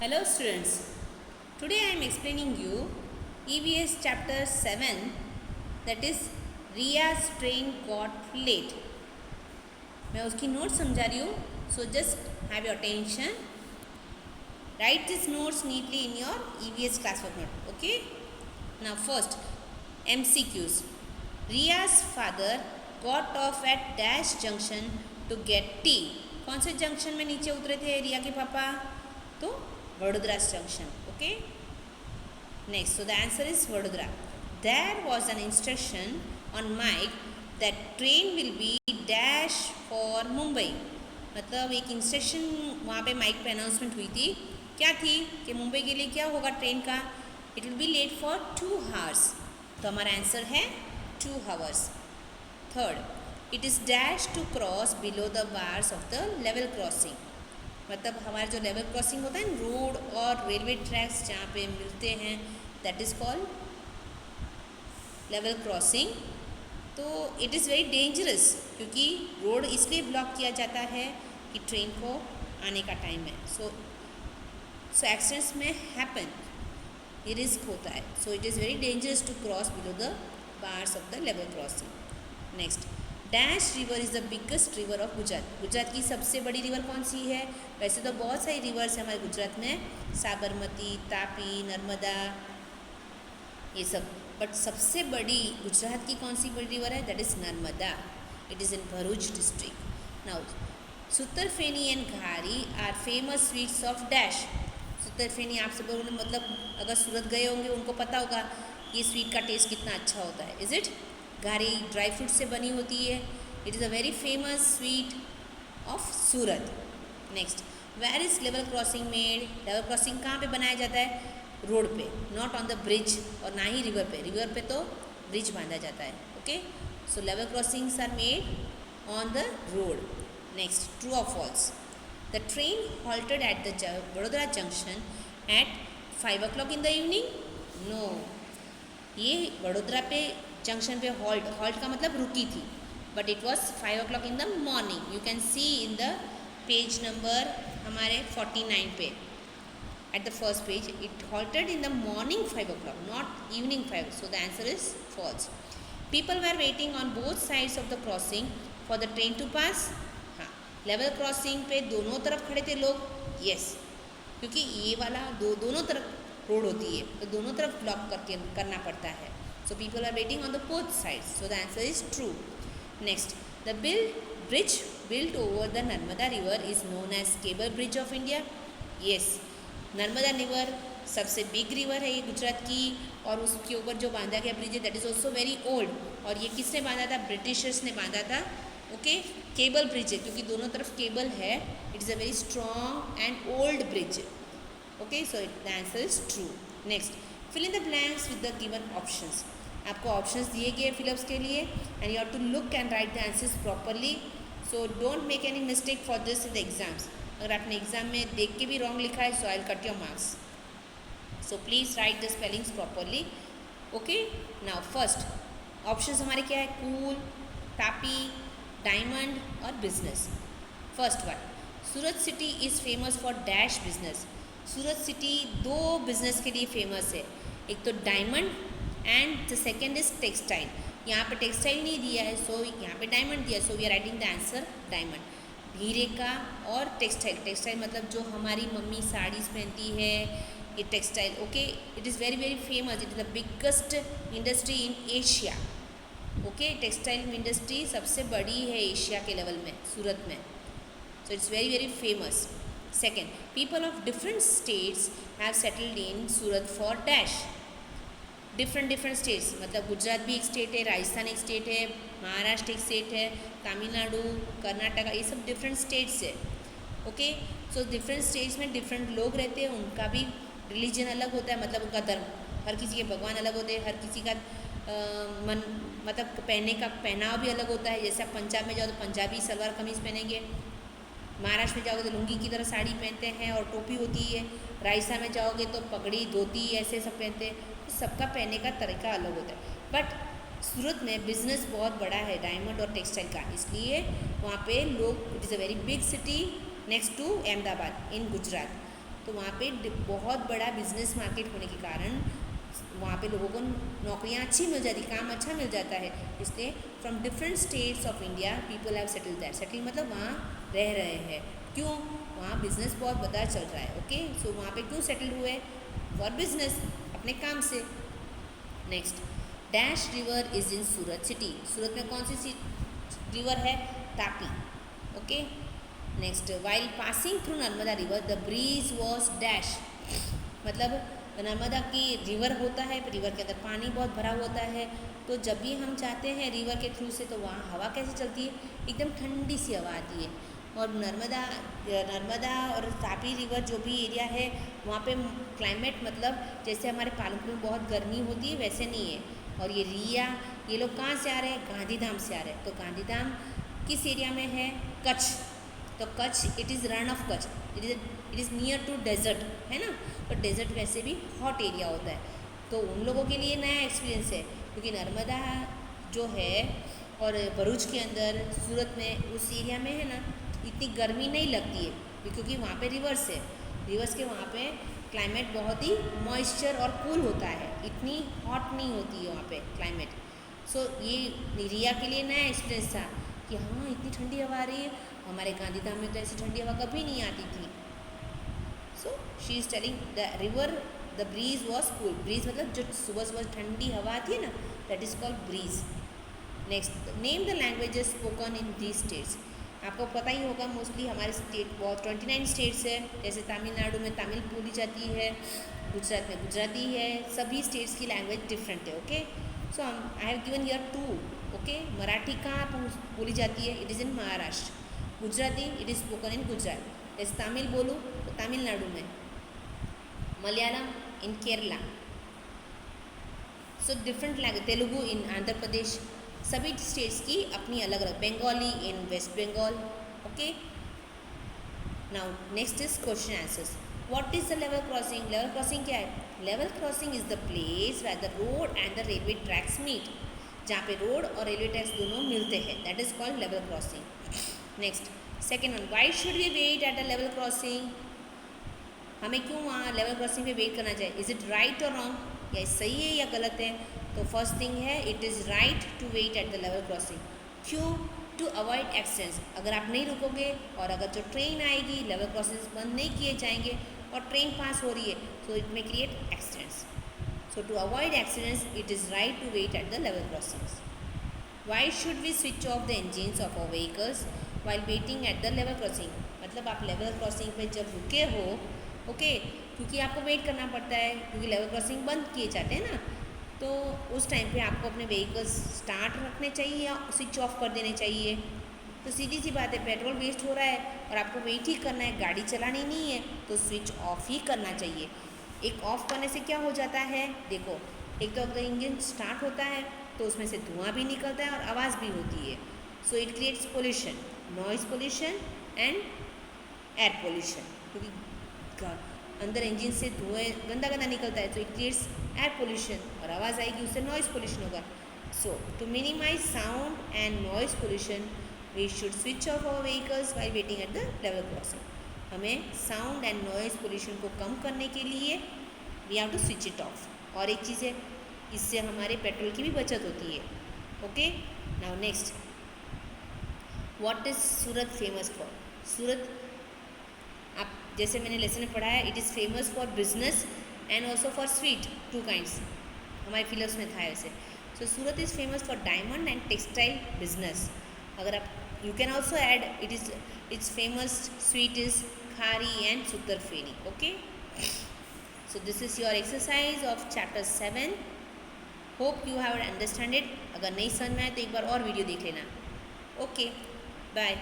Hello students, today I am explaining you EVS chapter 7, that is Riya's train got late. मैं उसकी note समझा रही हूँ, so just have your attention. Write these notes neatly in your EVS classwork note, okay? Now first, MCQs. Riya's father got off at Dash Junction to get tea. कौन से junction में नीचे उतरे थे रिया के पापा? तो Vadodara junction. Okay, next, so the answer is Vadodara. There was an instruction on mic that train will be dash for Mumbai. मतलब एक इंस्ट्रक्शन वहाँ पे माइक पे अनाउंसमेंट हुई थी. क्या थी कि मुंबई के लिए क्या होगा ट्रेन का? It will be late for 2 hours. तो हमारा आंसर है 2 hours. Third, it is dash to cross below the bars of the level crossing. मतलब हमारा जो लेवल क्रॉसिंग होता है रोड और रेलवे ट्रैक्स जहाँ पे मिलते हैं, that is called level crossing. तो इट इज़ वेरी डेंजरस क्योंकि रोड इसलिए ब्लॉक किया जाता है कि ट्रेन को आने का टाइम है. सो एक्सीडेंट्स में हैपन, ये रिस्क होता है. So it is very dangerous to cross below the bars of the level crossing. Next, dash river is the biggest river of Gujarat. Gujarat की सबसे बड़ी रिवर कौन सी है? वैसे तो बहुत सारी रिवर्स हैं हमारे गुजरात में, साबरमती, तापी, नर्मदा, ये सब. बट सबसे बड़ी गुजरात की कौन सी बड़ी रिवर है? That is Narmada. It is in Bharuch district. Now sutarfeni and ghari are famous sweets of dash. Sutarfeni आप सब लोगों ने मतलब अगर सूरत गए होंगे उनको पता होगा ये स्वीट का टेस्ट कितना अच्छा होता है. Is it? Ghari dry fruit से बनी होती है. It is a very famous sweet of Surat. Next, where is level crossing made. Level crossing कहाँ पे बनाया जाता है? रोड पे, नॉट ऑन द ब्रिज, और ना ही रिवर पे. रिवर पे तो ब्रिज बांधा जाता है. Okay, so level crossings are made on the road. Next, true और false. The train halted at the Vadodara junction at 5 o'clock in the evening. No, ये वडोदरा पे जंक्शन पे हॉल्ट का मतलब रुकी थी, but it was 5 o'clock in the morning. You can see in the page number हमारे 49 पे, at the first page. It halted in the morning 5 o'clock, not evening 5. So the answer is false. People were waiting on both sides of the crossing for the train to pass. हाँ, level crossing पे दोनों तरफ खड़े थे लोग. Yes, क्योंकि ये वाला दोनों तरफ रोड होती है तो दोनों तरफ ब्लॉक करना पड़ता है. So people are waiting on the both sides. So the answer is true. Next, the bridge built over the Narmada river is known as Cable Bridge of India. Yes, Narmada river सबसे big river है ये गुजरात की, और उसके ऊपर जो बांधा गया ब्रिज है that is also very old. और ये किसने बांधा था? ब्रिटिशर्स ने बांधा था. ओके, केबल ब्रिज है क्योंकि दोनों तरफ केबल है. It is a very strong and old bridge. Okay, so the answer is true. Next, fill in the blanks with the given options. आपको ऑप्शंस दिए गए फिलअप्स के लिए and you have to look and write the answers properly. So don't make any mistake for this in the exams. अगर आपने exam में देख के भी रॉन्ग लिखा है so I will cut your marks. So please write the spellings properly. Okay, now first options हमारे क्या है? कूल, तापी, डायमंड और business. First one, Surat city is famous for dash business. Surat city 2 business के लिए फेमस है. एक तो diamond and the second is textile. यहाँ पे टेक्सटाइल नहीं दिया है सो यहाँ पे डायमंड दिया. So we are writing the answer diamond. हीरे का और टेक्सटाइल. टेक्सटाइल मतलब जो हमारी मम्मी साड़ीज़ पहनती है, ये textile. Okay, it is very very famous. It is the biggest industry in Asia. Okay, textile industry सबसे बड़ी है एशिया के लेवल में सूरत में. So it's very very famous. Second, people of different states have settled in Surat for dash. Different states मतलब गुजरात भी एक state है, राजस्थान एक स्टेट है, महाराष्ट्र एक स्टेट है, तमिलनाडु, कर्नाटका, ये सब डिफरेंट स्टेट्स है. ओके, सो डिफरेंट स्टेट्स में डिफरेंट लोग रहते हैं. उनका भी रिलीजन अलग होता है, मतलब उनका धर्म. हर किसी के भगवान अलग होते हैं. हर किसी का मतलब पहनने का पहनाव भी अलग होता है. जैसे आप पंजाब में जाओ तो पंजाबी सलवार कमीज़ पहनेंगे. महाराष्ट्र में जाओगे तो लुंगी की तरह साड़ी पहनते हैं और टोपी होती है. राजस्थान में जाओगे तो पगड़ी, धोती, ऐसे सब पहनते हैं. सबका पहनने का तरीका अलग होता है. बट सूरत में बिजनेस बहुत बड़ा है डायमंड और टेक्सटाइल का, इसलिए वहाँ पे लोग, it is a very big city next to Ahmedabad in Gujarat. तो वहाँ पे बहुत बड़ा बिजनेस मार्केट होने के कारण वहाँ पे लोगों को नौकरियाँ अच्छी मिल जाती, काम अच्छा मिल जाता है, इसलिए from different states of India people have settled that. Settle मतलब वहाँ रह रहे हैं, क्यों? वहाँ बिजनेस बहुत बड़ा चल रहा है। ओके, सो वहाँ पे क्यों सेटल हुए? फॉर बिजनेस, अपने काम से। Next, dash river is in Surat city. Surat में कौन सी रिवर है? Tapi. Okay, next, while passing through Narmada river the breeze was dash. मतलब नर्मदा की रिवर होता है, रिवर के अंदर पानी बहुत भरा होता है, तो जब भी हम जाते हैं रिवर के थ्रू से तो वहाँ हवा कैसे चलती है? एकदम ठंडी सी हवा आती है। और नर्मदा और तापी रिवर जो भी एरिया है वहाँ पे क्लाइमेट मतलब जैसे हमारे पालनपुर में बहुत गर्मी होती है वैसे नहीं है। और ये रिया, ये लोग कहाँ से आ रहे हैं? गांधीधाम से आ रहे हैं। तो गांधीधाम किस एरिया में है? कच्छ। तो Kutch, it is Rann of Kutch, it is near to desert, है ना। तो डेजर्ट वैसे भी हॉट एरिया होता है, तो उन लोगों के लिए नया एक्सपीरियंस है, क्योंकि नर्मदा जो है और भरूच के अंदर सूरत में उस एरिया में है ना, इतनी गर्मी नहीं लगती है क्योंकि वहाँ पे रिवर्स है। रिवर्स के वहाँ पे क्लाइमेट बहुत ही मॉइस्चर और कूल होता है, इतनी हॉट नहीं होती है वहाँ पे क्लाइमेट। सो ये रिया के लिए नया एक्सपीरियंस था कि हाँ इतनी ठंडी हवा आ रही है, हमारे गांधीधाम में तो ऐसी ठंडी हवा कभी नहीं आती थी। So she is telling the river the breeze was cool. Breeze मतलब जो सुबह सुबह ठंडी हवा आती है ना, that is called breeze. Next, name the languages spoken in these states. आपको पता ही होगा मोस्टली हमारे स्टेट बहुत 29 स्टेट्स है, जैसे तमिलनाडु में तमिल बोली जाती है, गुजरात में गुजराती है, सभी स्टेट्स की लैंग्वेज डिफरेंट है। Okay, so I have given here 2। Okay, Marathi कहाँ बोली जाती है? It is in Maharashtra. Gujarati it is spoken in Gujarat. जैसे तमिल बोलूँ तो तमिलनाडु में, Malayalam in Kerala. So different language, Telugu in Andhra Pradesh, सभी स्टेट्स की अपनी अलग अलग। Bengali in west Bengal. Okay, now next is question answers. What is the level crossing? Level crossing क्या है? Level crossing is the place where the road and the railway tracks meet. जहाँ पे road और रेलवे ट्रैक्स दोनों मिलते हैं, that is called level crossing. Next, second one, why should we wait at the level crossing? हमें क्यों वहाँ level crossing पे वेट करना चाहिए? इज़ इट राइट और रॉन्ग? या सही है या गलत है? तो फर्स्ट थिंग है, it is right to wait at the level crossing. क्यों? To avoid accidents. अगर आप नहीं रुकोगे और अगर जो ट्रेन आएगी, लेवल क्रॉसिंग्स बंद नहीं किए जाएंगे और ट्रेन पास हो रही है, so it may create accidents. So to avoid accidents it is right to wait at the level crossings. Why should we switch off the engines of our vehicles while waiting at the level crossing? मतलब आप level crossing पे जब रुके हो, okay, क्योंकि आपको wait करना पड़ता है, क्योंकि लेवल क्रॉसिंग बंद किए जाते हैं ना, तो उस टाइम पे आपको अपने व्हीकल्स स्टार्ट रखने चाहिए या स्विच ऑफ कर देने चाहिए। तो सीधी सी बात है, पेट्रोल वेस्ट हो रहा है और आपको वेट ही करना है, गाड़ी चलानी नहीं है, तो स्विच ऑफ ही करना चाहिए। एक ऑफ करने से क्या हो जाता है? देखो, एक तो अगर इंजन स्टार्ट होता है तो उसमें से धुआं भी निकलता है और आवाज़ भी होती है। So it creates pollution, noise pollution and air pollution, क्योंकि अंदर इंजन से धुएँ गंदा गंदा निकलता है, तो इट क्रिएट्स एयर पोल्यूशन और आवाज़ आएगी, उससे नॉइज़ पोल्यूशन होगा। So to minimize sound and noise pollution we should switch off our vehicles while waiting at the level crossing. हमें साउंड एंड नॉइज़ पोल्यूशन को कम करने के लिए we have to switch it off. और एक चीज़ है, इससे हमारे पेट्रोल की भी बचत होती है। Okay, now next, what is Surat famous for? Surat, आप जैसे मैंने लेसन में पढ़ा है, it is famous for business and also for sweet, 2 kinds हमारे फिलर्स में था ऐसे। So Surat is famous for diamond and textile business. अगर आप, you can also add its famous sweet is khari and sutarfeni. Okay, so this is your exercise of chapter 7। Hope you have understand it. अगर नहीं समझ में आए तो एक बार और वीडियो देख लेना। Okay, bye.